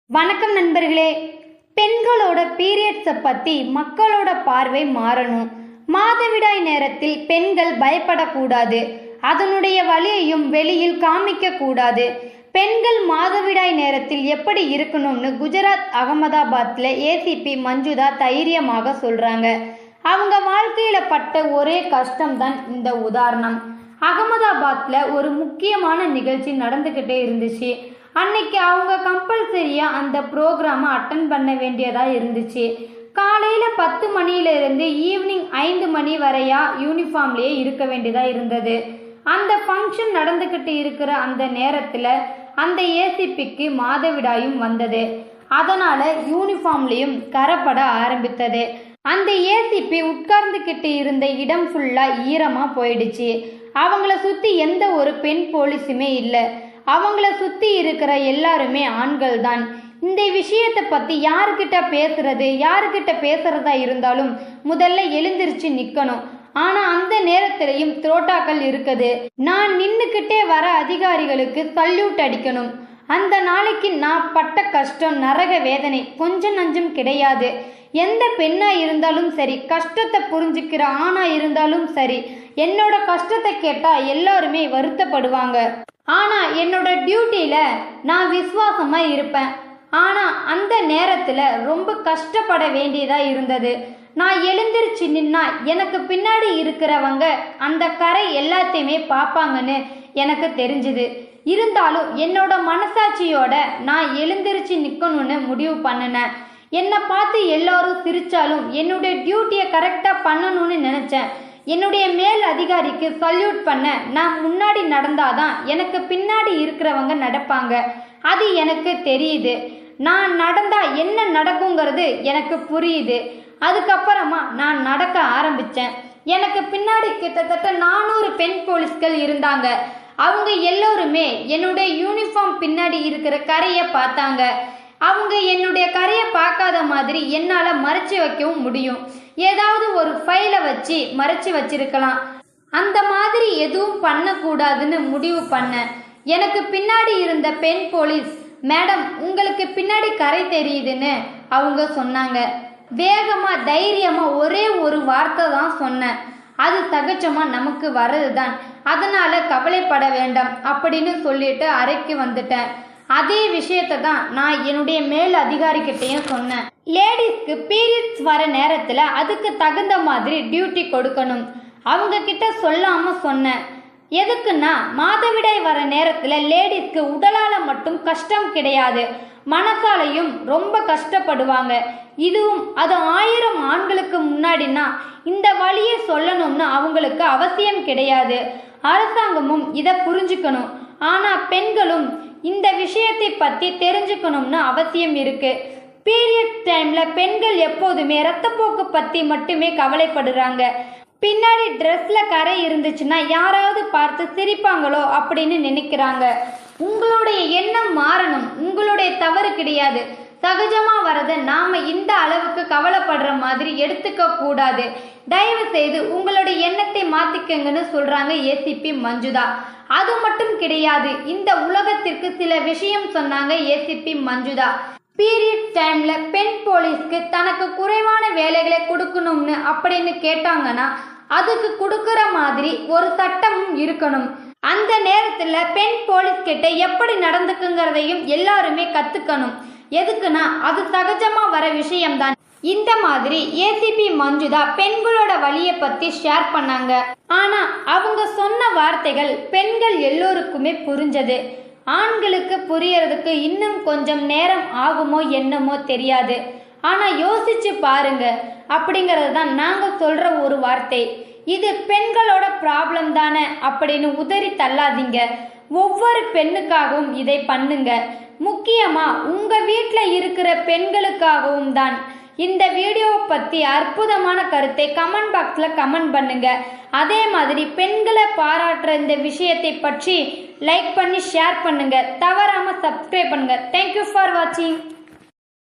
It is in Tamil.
வணக்கம் நண்பர்களே. பெண்களோட பீரியட்ஸை பற்றி மக்களோட பார்வை மாறணும். மாதவிடாய் நேரத்தில் பெண்கள் பயப்படக்கூடாது. அதனுடைய வலியையும் வெளியில் காமிக்க கூடாது. பெண்கள் மாதவிடாய் நேரத்தில் எப்படி இருக்கணும்னு குஜராத் அகமதாபாத்தில் ஏசிபி மஞ்சுதா தைரியமாக சொல்றாங்க. அவங்க வாழ்க்கையில பட்ட ஒரே கஷ்டம்தான் இந்த உதாரணம். அகமதாபாத்தில் ஒரு முக்கியமான நிகழ்ச்சி நடந்துக்கிட்டே இருந்துச்சு. அன்னைக்கு அவங்க கம்பல்சரியாக அந்த ப்ரோக்ராமை அட்டன் பண்ண வேண்டியதாக இருந்துச்சு. காலையில் 10 மணியிலிருந்து ஈவினிங் 5 மணி வரையா யூனிஃபார்ம்லேயே இருக்க வேண்டியதாக இருந்தது. அந்த ஃபங்க்ஷன் நடந்துக்கிட்டு இருக்கிற அந்த நேரத்தில் அந்த ஏசிபிக்கு மாதவிடாயும் வந்தது. அதனால் யூனிஃபார்ம்லேயும் கரைப்பட ஆரம்பித்தது. அந்த ஏசிபி உட்கார்ந்துக்கிட்டு இருந்த இடம் ஃபுல்லாக ஈரமாக போயிடுச்சு. அவங்கள சுற்றி எந்த ஒரு பெண் போலீஸுமே இல்லை. அவங்கள சுற்றி இருக்கிற எல்லாருமே ஆண்கள் தான். இந்த விஷயத்தை பற்றி யாருக்கிட்ட பேசுறதா இருந்தாலும் முதல்ல எழுந்திருச்சு நிற்கணும். ஆனால் அந்த நேரத்திலையும் துரோட்டாக்கள் இருக்குது. நான் நின்றுக்கிட்டே வர அதிகாரிகளுக்கு சல்யூட் அடிக்கணும். அந்த நாளைக்கு நான் பட்ட கஷ்டம், நரக வேதனை கொஞ்சம் நஞ்சம் கிடையாது. எந்த பெண்ணா இருந்தாலும் சரி, கஷ்டத்தை புரிஞ்சுக்கிற ஆணா இருந்தாலும் சரி, என்னோட கஷ்டத்தை கேட்டால் எல்லாருமே வருத்தப்படுவாங்க. ஆனால் என்னோட டியூட்டியில் நான் விசுவாசமாக இருப்பேன். ஆனால் அந்த நேரத்தில் ரொம்ப கஷ்டப்பட வேண்டியதாக இருந்தது. நான் எழுந்திருச்சு நின்னா எனக்கு பின்னாடி இருக்கிறவங்க அந்த கரை எல்லாத்தையுமே பார்ப்பாங்கன்னு எனக்கு தெரிஞ்சுது. இருந்தாலும் என்னோட மனசாட்சியோட நான் எழுந்திருச்சு நிற்கணும்னு முடிவு பண்ணினேன். என்னை பார்த்து எல்லாரும் சிரித்தாலும் என்னுடைய டியூட்டியை கரெக்டாக பண்ணணும்னு நினச்சேன். என்னுடைய மேல் அதிகாரிக்கு சல்யூட் பண்ண நான் முன்னாடி நடந்தாதான் எனக்கு பின்னாடி இருக்கிறவங்க நடப்பாங்க. அது எனக்கு தெரியுது. நான் நடந்தா என்ன நடக்குங்கிறது எனக்கு புரியுது. அதுக்கப்புறமா நான் நடக்க ஆரம்பித்தேன். எனக்கு பின்னாடி கிட்டத்தட்ட 400 பெண் போலீஸ்கள் இருந்தாங்க. அவங்க எல்லோருமே என்னுடைய யூனிஃபார்ம் பின்னாடி இருக்கிற கரையை பார்த்தாங்க. அவங்க என்னுடைய கரையை பார்க்காத மாதிரி என்னால் மறைச்சி வைக்கவும் முடியும். ஏதாவது ஒரு ஃபைலை வச்சு மறைச்சி வச்சிருக்கலாம். அந்த மாதிரி எதுவும் பண்ணக்கூடாதுன்னு முடிவு பண்ணேன். எனக்கு பின்னாடி இருந்த பெண் போலீஸ், மேடம் உங்களுக்கு பின்னாடி கரை தெரியுதுன்னு அவங்க சொன்னாங்க. வேகமாக தைரியமாக ஒரே ஒரு வார்த்தை தான் சொன்னேன். அது சகஜமாக நமக்கு வர்றது தான், அதனால் கவலைப்பட வேண்டாம் அப்படின்னு சொல்லிட்டு அறைக்கு வந்துட்டேன். அதே விஷயத்தை தான் நான் என்னுடைய மேல் அதிகாரிகிட்டையும் சொன்னேன். லேடிஸ்க்கு பீரியட்ஸ் வர நேரத்தில் அதுக்கு தகுந்த மாதிரி டியூட்டி கொடுக்கணும். அவங்க கிட்ட சொல்லாமல் சொன்னேன். எதுக்குன்னா மாதவிடாய் வர நேரத்தில் லேடிஸ்க்கு உடலால் மட்டும் கஷ்டம் கிடையாது, மனசாலையும் ரொம்ப கஷ்டப்படுவாங்க. இதுவும் அது 1000 ஆண்களுக்கு முன்னாடினா இந்த வழியை சொல்லணும்னு அவங்களுக்கு அவசியம் கிடையாது. அரசாங்கமும் இதை புரிஞ்சுக்கணும். ஆனால் பெண்களும் இந்த விஷயத்தை பற்றி தெரிஞ்சுக்கணும்னு அவசியம் இருக்கு. பீரியட் டைமில் பெண்கள் எப்போதுமே இரத்தப்போக்கு பற்றி மட்டுமே கவலைப்படுறாங்க. பின்னாடி ட்ரெஸ்ஸில் கரை இருந்துச்சுன்னா யாராவது பார்த்து சிரிப்பாங்களோ அப்படின்னு நினைக்கிறாங்க. உங்களுடைய எண்ணம் மாறணும். உங்களுடைய தவறு கிடையாது. சகஜமாக வரதை நாம் இந்த அளவுக்கு கவலைப்படுற மாதிரி எடுத்துக்க கூடாது. தயவு செய்து உங்களுடைய எண்ணத்தை மாற்றிக்கங்கன்னு சொல்கிறாங்க ஏசிபி மஞ்சுதா. அது மட்டும் கிடையாது, இந்த உலகத்திற்கு சில விஷயம் சொன்னாங்க ஏசிபி மஞ்சுதா. பீரியட் டைம்ல பெண் போலீஸ்க்கு தனக்கு குறைவான வேலைகளை கொடுக்கணும்னு அப்படின்னு கேட்டாங்கன்னா அதுக்கு கொடுக்கிற மாதிரி ஒரு சட்டமும் இருக்கணும். அந்த நேரத்துல பெண் போலீஸ் கிட்ட எப்படி நடந்துக்குங்கிறதையும் எல்லாருமே கத்துக்கணும். எதுக்குன்னா அது சகஜமா வர விஷயம்தான். இந்த மாதிரி ஏசிபி மஞ்சுதா பெண்களோட வழியை பத்தி ஷேர் பண்ணாங்க. ஆனா அவங்க சொன்ன வார்த்தைகள் பெண்கள் எல்லோருக்குமே புரிஞ்சது. ஆண்களுக்கு புரியறதுக்கு இன்னும் கொஞ்சம் நேரம் ஆகுமோ என்னமோ தெரியாது. ஆனா யோசிச்சு பாருங்க அப்படிங்கிறது தான் நாங்க சொல்ற ஒரு வார்த்தை. இது பெண்களோட ப்ராப்ளம் தானே அப்படின்னு உதறி தள்ளாதீங்க. ஒவ்வொரு பெண்ணுக்காகவும் இதை பண்ணுங்க. முக்கியமா உங்க வீட்டில் இருக்கிற பெண்களுக்காகவும் தான். இந்த வீடியோவை பற்றி அற்புதமான கருத்தை கமெண்ட் பாக்ஸில் கமெண்ட் பண்ணுங்க. அதே மாதிரி பெண்களை பாராட்டுற இந்த விஷயத்தை பற்றி லைக் பண்ணி ஷேர் பண்ணுங்க. தவறாமல் சப்ஸ்கிரைப் பண்ணுங்க. தேங்க்யூ ஃபார் வாட்சிங்.